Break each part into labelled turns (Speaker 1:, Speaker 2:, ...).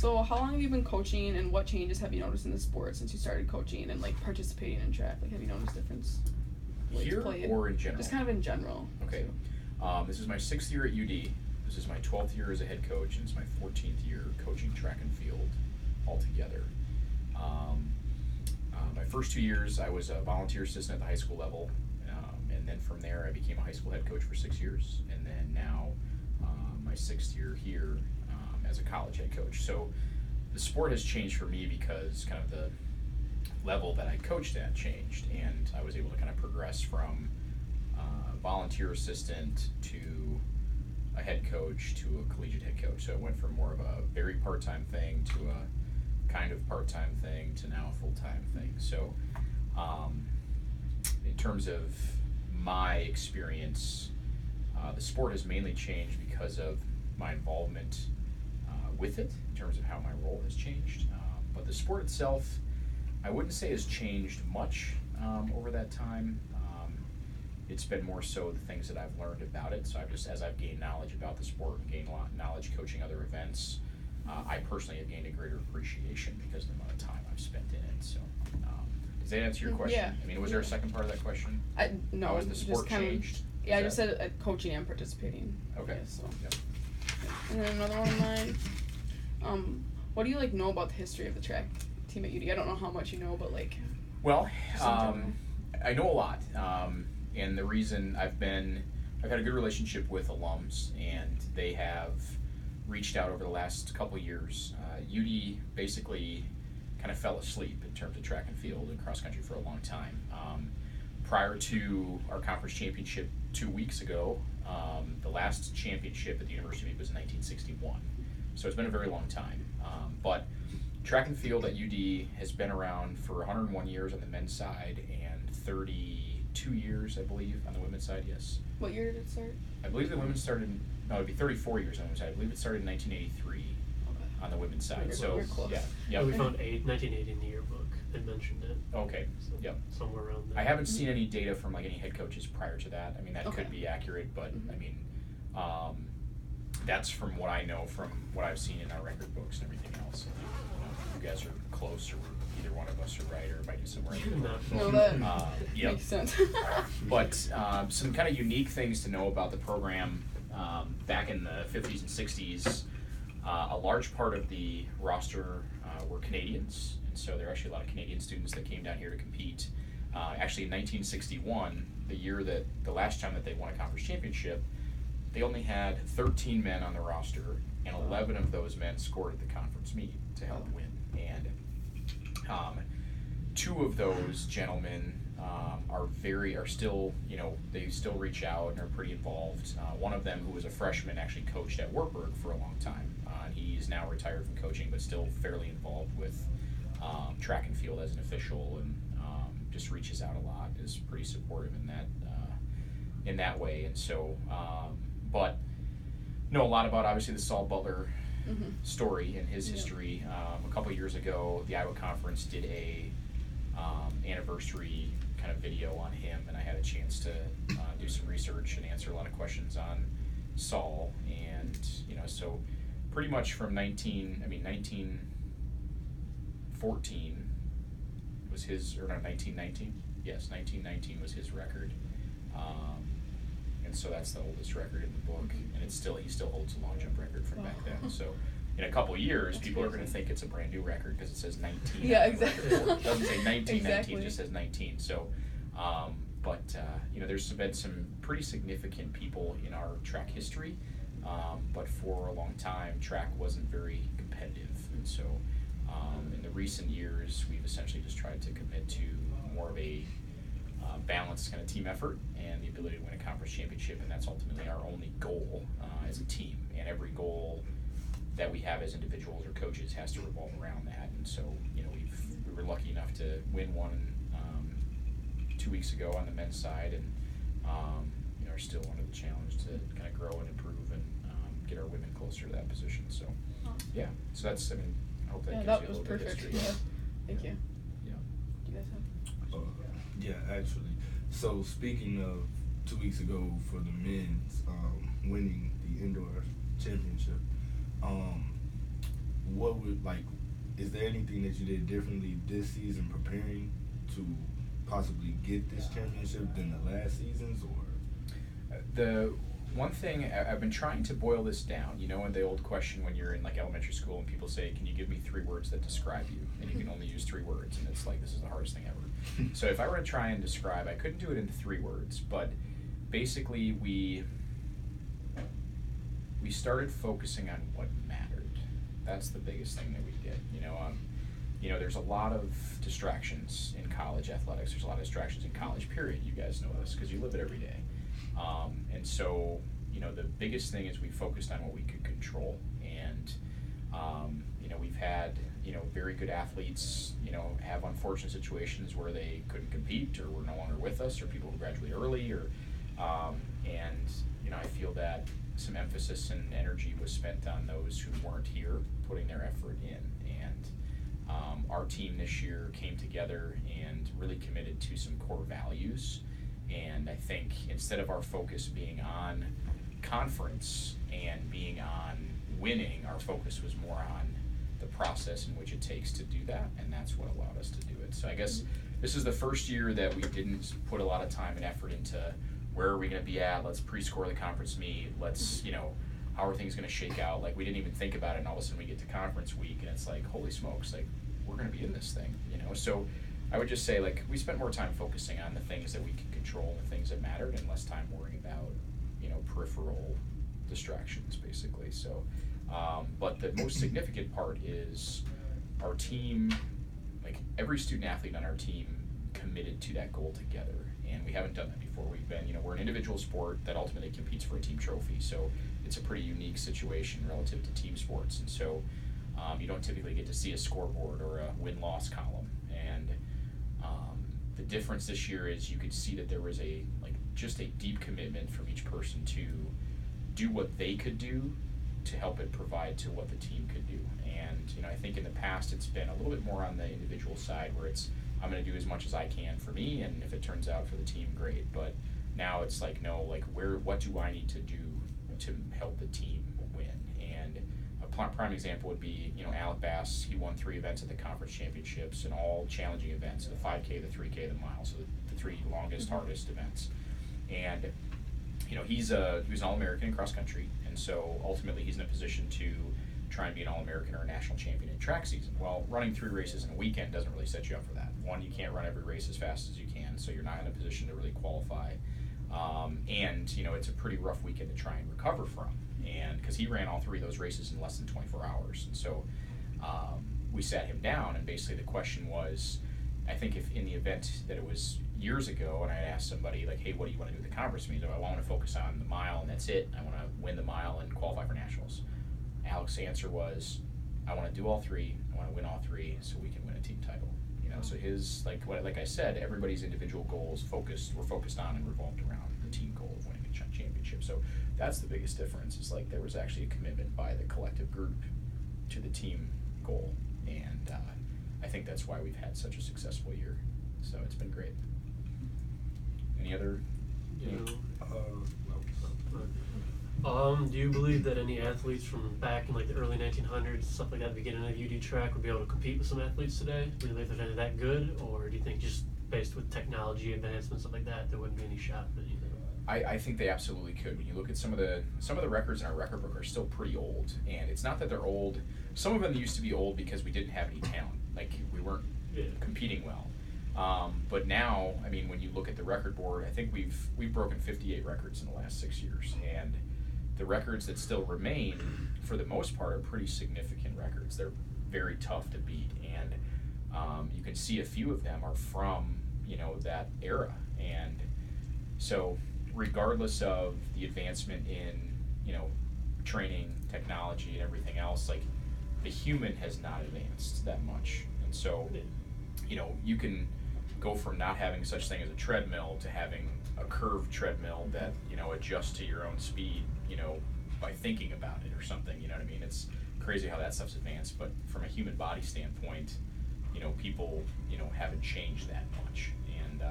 Speaker 1: So how long have you been coaching, and what changes have you noticed in the sport since you started coaching and like participating in track? Like, have you noticed difference?
Speaker 2: Here or in general?
Speaker 1: Just kind of in general.
Speaker 2: Okay. This is my 6th year at UD. This is my 12th year as a head coach, and it's my 14th year coaching track and field altogether. My first 2 years, I was a volunteer assistant at the high school level, and then from there, I became a high school head coach for 6 years, and then now my 6th year here as a college head coach. So the sport has changed for me because kind of the level that I coached at changed, and I was able to kind of progress from volunteer assistant to a head coach to a collegiate head coach. So it went from more of a very part-time thing to a kind of part-time thing to now a full-time thing. So in terms of my experience, the sport has mainly changed because of my involvement with it, in terms of how my role has changed. But the sport itself, I wouldn't say has changed much over that time. It's been more so the things that I've learned about it. So as I've gained knowledge about the sport and gained a lot of knowledge coaching other events, I personally have gained a greater appreciation because of the amount of time I've spent in it. So does that answer your question?
Speaker 1: Yeah.
Speaker 2: I mean, was there a second part of that question?
Speaker 1: No.
Speaker 2: How has the sport
Speaker 1: just kind
Speaker 2: changed?
Speaker 1: Yeah, I just said coaching and participating.
Speaker 2: Okay.
Speaker 1: So.
Speaker 2: Yep.
Speaker 1: And then another one of mine. What do you like know about the history of the track team at UD? I don't know how much you know, but like.
Speaker 2: Well, I know a lot, and the reason I've had a good relationship with alums, and they have reached out over the last couple of years. UD basically kind of fell asleep in terms of track and field and cross country for a long time. Prior to our conference championship 2 weeks ago, the last championship at the University was in 1961. So it's been a very long time. But track and field at UD has been around for 101 years on the men's side and 32 years, I believe, on the women's side, yes.
Speaker 1: What year did it start?
Speaker 2: I believe the women's started, it'd be 34 years on the women's side. I believe it started in 1983 on the women's side.
Speaker 1: We're close.
Speaker 2: Yeah.
Speaker 3: We found 1980 in the yearbook and mentioned it.
Speaker 2: Okay,
Speaker 3: So
Speaker 2: yep.
Speaker 3: Somewhere around there.
Speaker 2: I haven't seen any data from like any head coaches prior to that. I mean, that could be accurate, but I mean, that's from what I know from what I've seen in our record books and everything else. If you guys are close, or either one of us are right, or it might be somewhere.
Speaker 1: No, that
Speaker 2: Yep.
Speaker 1: makes sense.
Speaker 2: But some kind of unique things to know about the program. Back in the 50s and 60s, a large part of the roster were Canadians, and so there are actually a lot of Canadian students that came down here to compete. Actually, in 1961, the last time that they won a conference championship, they only had 13 men on the roster, and 11 of those men scored at the conference meet to help win. And 2 of those gentlemen are still, they still reach out and are pretty involved. One of them, who was a freshman, actually coached at Wartburg for a long time. He's now retired from coaching, but still fairly involved with track and field as an official, and just reaches out a lot, is pretty supportive in that way. And so, but know a lot about, obviously, the Saul Butler story and his history. A couple years ago, the Iowa Conference did a anniversary kind of video on him, and I had a chance to do some research and answer a lot of questions on Saul. And so pretty much from 1914 was his, or no, 1919? Yes, 1919 was his record. And so that's the oldest record in the book, and he still holds a long jump record from back then. So in a couple years, people are going to think it's a brand new record because it says 19.
Speaker 1: Yeah, exactly.
Speaker 2: It doesn't say 1919,
Speaker 1: Exactly.
Speaker 2: it just says 19. So, there's been some pretty significant people in our track history, but for a long time, track wasn't very competitive. And so in the recent years, we've essentially just tried to commit to more of a balanced kind of team effort and the ability to win a conference championship, and that's ultimately our only goal as a team. And every goal that we have as individuals or coaches has to revolve around that. And so, we were lucky enough to win one 2 weeks ago on the men's side, and are still under the challenge to kind of grow and improve and get our women closer to that position. So, yeah. So that's, I hope that gives you a
Speaker 1: was
Speaker 2: little bit of
Speaker 1: perfect.
Speaker 2: history.
Speaker 1: Yeah. Thank you.
Speaker 2: Yeah.
Speaker 1: Do you guys have?
Speaker 4: Yeah, actually. So speaking of 2 weeks ago for the men's winning the indoor championship, what like, is there anything that you did differently this season preparing to possibly get this championship than the last seasons, or?
Speaker 2: The one thing I've been trying to boil this down, you know, in the old question when you're in like elementary school and people say, can you give me 3 words that describe you? And you can only use 3 words, and it's like, this is the hardest thing ever. So if I were to try and describe, I couldn't do it in 3 words, but basically we started focusing on what mattered. That's the biggest thing that we did. You know, there's a lot of distractions in college athletics. There's a lot of distractions in college, period. You guys know this because you live it every day. And so, you know, the biggest thing is we focused on what we could control. And, you know, we've had, you know, very good athletes, you know, have unfortunate situations where they couldn't compete or were no longer with us, or people who graduate early, or, and, you know, I feel that some emphasis and energy was spent on those who weren't here, putting their effort in. And our team this year came together and really committed to some core values. And I think instead of our focus being on conference and being on winning, our focus was more on the process in which it takes to do that, and that's what allowed us to do it. So I guess this is the first year that we didn't put a lot of time and effort into where are we going to be at, let's pre-score the conference meet, let's, you know, how are things going to shake out. Like, we didn't even think about it, and all of a sudden we get to conference week and it's like, holy smokes, like, we're going to be in this thing, you know. So I would just say, like, we spent more time focusing on the things that we can control, the things that mattered, and less time worrying about, you know, peripheral distractions, basically. So, but the most significant part is our team, like, every student athlete on our team committed to that goal together, and we haven't done that before. We've been, you know, we're an individual sport that ultimately competes for a team trophy, so it's a pretty unique situation relative to team sports, and so you don't typically get to see a scoreboard or a win-loss column. And the difference this year is you could see that there was just a deep commitment from each person to do what they could do to help it provide to what the team could do. And, you know, I think in the past it's been a little bit more on the individual side, where it's, I'm going to do as much as I can for me, and if it turns out for the team, great. But now it's like, no, like, what do I need to do to help the team win? And a prime example would be, you know, Alec Bass. He won 3 events at the conference championships, and all challenging events: the 5K, the 3K, the mile. So the 3 longest, hardest events. And, you know, he was an All-American in cross country, and so ultimately he's in a position to try and be an All-American or a national champion in track season. Well, running 3 races in a weekend doesn't really set you up for that. One, you can't run every race as fast as you can, so you're not in a position to really qualify. And, you know, it's a pretty rough weekend to try and recover from. And because he ran all 3 of those races in less than 24 hours. And so we sat him down, and basically the question was, I think if in the event that it was years ago, and I asked somebody, like, hey, what do you want to do at the conference meet? I want to focus on the mile, and that's it. I want to win the mile and qualify for nationals. Alex's answer was, I want to do all 3. I want to win all 3 so we can win a team title. You know, so his, like I said, everybody's individual goals were focused on and revolved around the team goal of winning a championship. So that's the biggest difference. Is like there was actually a commitment by the collective group to the team goal, and I think that's why we've had such a successful year. So it's been great. Any other?
Speaker 3: Do you believe that any athletes from back in like the early 1900s, stuff like that, the beginning of UD track, would be able to compete with some athletes today? Do you believe they're any that good, or do you think just based with technology advancements, stuff like that, there wouldn't be any shot for anything?
Speaker 2: I think they absolutely could. When you look at some of the records in our record book are still pretty old, and it's not that they're old. Some of them used to be old because we didn't have any talent, like we weren't competing well. But now, I mean, when you look at the record board, I think we've broken 58 records in the last 6 years, and the records that still remain, for the most part, are pretty significant records. They're very tough to beat, and you can see a few of them are from, you know, that era. And so regardless of the advancement in, you know, training, technology, and everything else, like, the human has not advanced that much. And so, you know, you can go from not having such thing as a treadmill to having a curved treadmill that, you know, adjusts to your own speed, you know, by thinking about it or something, you know what I mean? It's crazy how that stuff's advanced, but from a human body standpoint, you know, people, you know, haven't changed that much. And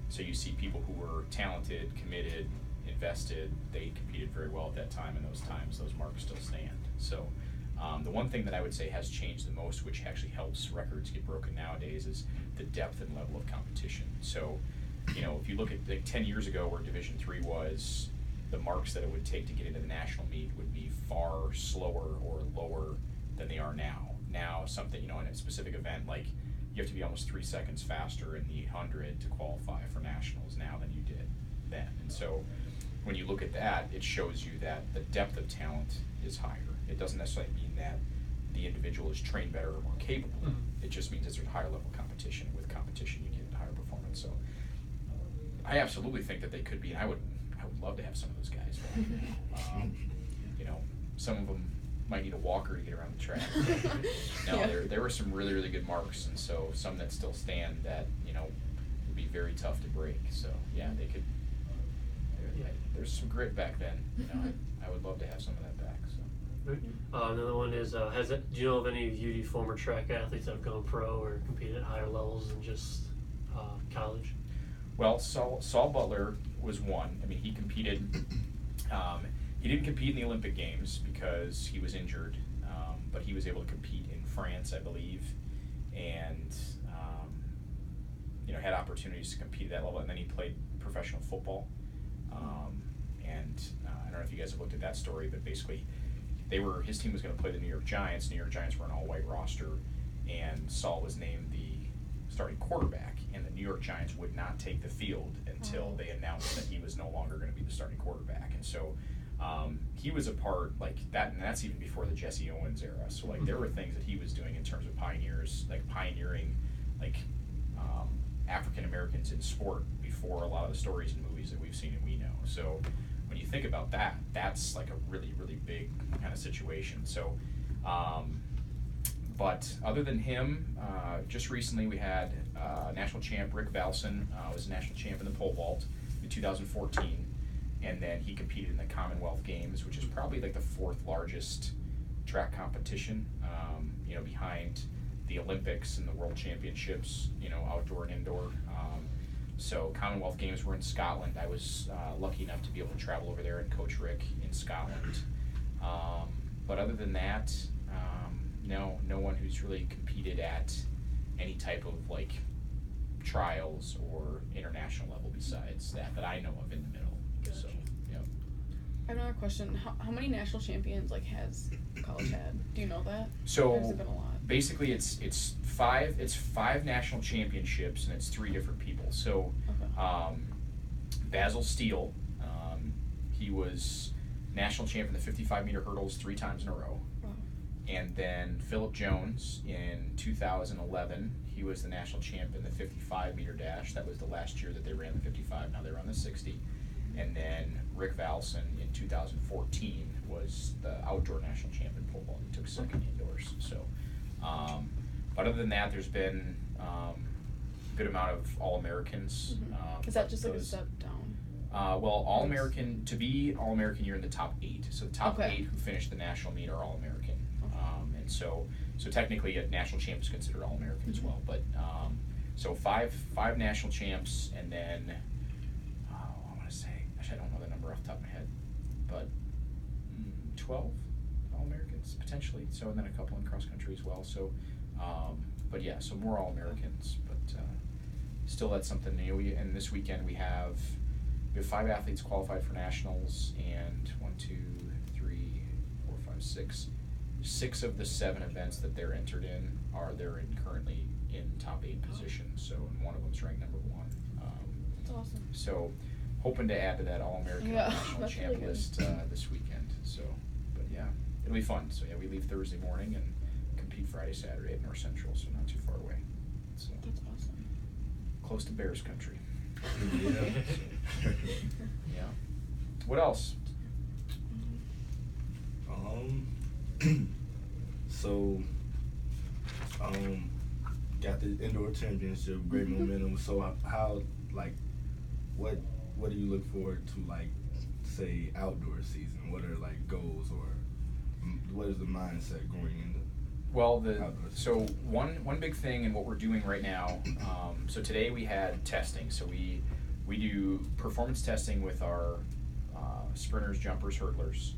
Speaker 2: so you see people who were talented, committed, invested, they competed very well at that time, and those marks still stand. So The one thing that I would say has changed the most, which actually helps records get broken nowadays, is the depth and level of competition. So, you know, if you look at like 10 years ago where Division III was, the marks that it would take to get into the national meet would be far slower or lower than they are now. Now, something, you know, in a specific event, like you have to be almost 3 seconds faster in the 100 to qualify for nationals now than you did then. And so when you look at that, it shows you that the depth of talent is higher. It doesn't necessarily mean that the individual is trained better or more capable.
Speaker 3: Mm-hmm.
Speaker 2: It just means it's a higher level competition. With competition, you get higher performance. So I absolutely think that they could be, and I would love to have some of those guys. You know, some of them might need a walker to get around the track. No,
Speaker 1: Yeah.
Speaker 2: there were some really, really good marks, and so some that still stand that, you know, would be very tough to break. So yeah, they could. There's some grit back then. You know, I would love to have some of that back. So.
Speaker 3: Right. Another one is, do you know of any of UD former track athletes that have gone pro or competed at higher levels than just college?
Speaker 2: Well, Saul Butler was one. I mean, he competed. He didn't compete in the Olympic Games because he was injured, but he was able to compete in France, I believe, and you know, had opportunities to compete at that level. And then he played professional football. I don't know if you guys have looked at that story, but basically, his team was going to play the New York Giants. New York Giants were an all-white roster, and Saul was named the starting quarterback. And the New York Giants would not take the field until they announced that he was no longer going to be the starting quarterback. And so he was a part like that, and that's even before the Jesse Owens era. So like there were things that he was doing in terms of pioneering like African Americans in sport before a lot of the stories and movies that we've seen and we know. So when you think about that, that's like a really, really big kind of situation. So, but other than him, just recently we had national champ Rick Valson was a national champ in the pole vault in 2014, and then he competed in the Commonwealth Games, which is probably like the 4th largest track competition, you know, behind the Olympics and the World Championships, you know, outdoor and indoor. So Commonwealth Games were in Scotland. I was lucky enough to be able to travel over there and coach Rick in Scotland. But other than that, no one who's really competed at any type of like trials or international level besides that I know of in the middle.
Speaker 1: Gotcha.
Speaker 2: So, yeah.
Speaker 1: I have another question. How many national champions like has college had? Do you know that?
Speaker 2: So
Speaker 1: or has it been a lot?
Speaker 2: basically it's five national championships and it's 3 different people. So
Speaker 1: Okay.
Speaker 2: Basil Steele, he was national champ in the 55-meter hurdles 3 times in a row.
Speaker 1: Wow.
Speaker 2: And then Philip Jones in 2011, he was the national champ in the 55-meter dash. That was the last year that they ran the 55. Now they run the 60. And then Rick Valson in 2014 was the outdoor national champ in pole vault. He took 2nd indoors. So, but other than that, there's been a good amount of All-Americans.
Speaker 1: Mm-hmm. Is that just like a step down?
Speaker 2: Well, All-American, to be All-American, you're in the top 8. So the top
Speaker 1: Okay.
Speaker 2: 8 who finish the national meet are All-American. And so technically a national champ is considered All-American as well. But so five national champs, and then I want to say, actually I don't know the number off the top of my head, but 12 All-Americans potentially. So and then a couple in cross country as well. So, but yeah, so more All-Americans, but still that's something new. And this weekend we have 5 athletes qualified for nationals, and 6 of the 7 events that they're entered in they're currently in top 8 positions. So and one of them's ranked number 1.
Speaker 1: That's awesome.
Speaker 2: So hoping to add to that All-American national
Speaker 1: that's
Speaker 2: champ
Speaker 1: really good.
Speaker 2: list this weekend. So, but yeah, it'll be fun. So yeah, we leave Thursday morning and compete Friday, Saturday at North Central, so not too far away. So
Speaker 1: That's awesome.
Speaker 2: close to Bears country.
Speaker 4: Yeah.
Speaker 2: Yeah. What else?
Speaker 4: So, got the indoor championship, great momentum. So how, like, what do you look forward to, like, say, outdoor season? What are, like, goals, or what is the mindset going into?
Speaker 2: Well, so one big thing and what we're doing right now, so today we had testing. So we do performance testing with our sprinters, jumpers, hurdlers.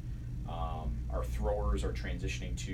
Speaker 2: Our throwers are transitioning to